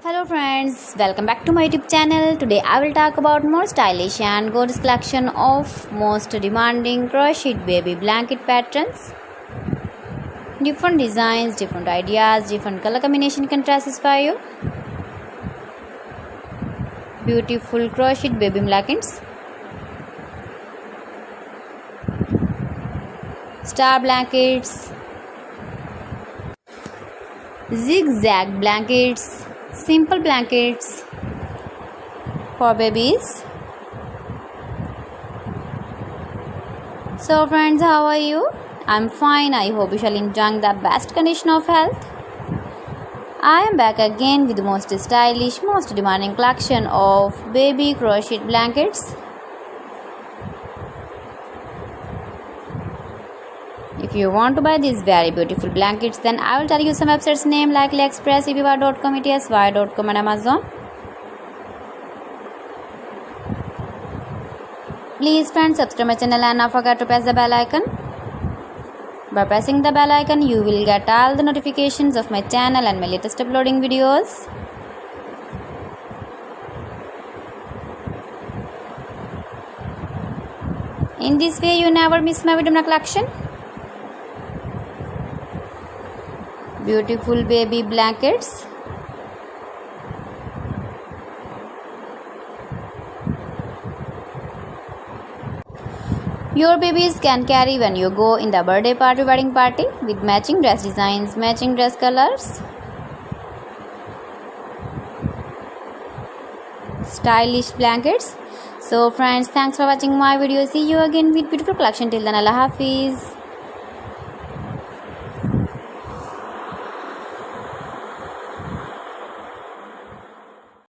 Hello friends, welcome back to my YouTube channel. Today I will talk about more stylish and gorgeous collection of most demanding crocheted baby blanket patterns. Different designs, different ideas, different color combination can satisfy you. Beautiful crocheted baby blankets. Star blankets. Zigzag blankets. Simple blankets for babies. So friends, how are you? I'm fine. I hope you shall enjoy the best condition of health. I am back again with the most stylish, most demanding collection of baby crocheted blankets. If you want to buy these very beautiful blankets, then I will tell you some websites name like AliExpress, eBay.com, etsy.com and Amazon. Please friends, subscribe my channel and not forget to press the bell icon. By pressing the bell icon, you will get all the notifications of my channel and my latest uploading videos. In this way, you never miss my video collection. Beautiful baby blankets. Your babies can carry when you go in the birthday party, wedding party with matching dress designs, matching dress colors. Stylish blankets. So friends, thanks for watching my video. See you again with beautiful collection. Till then, Allah Hafiz.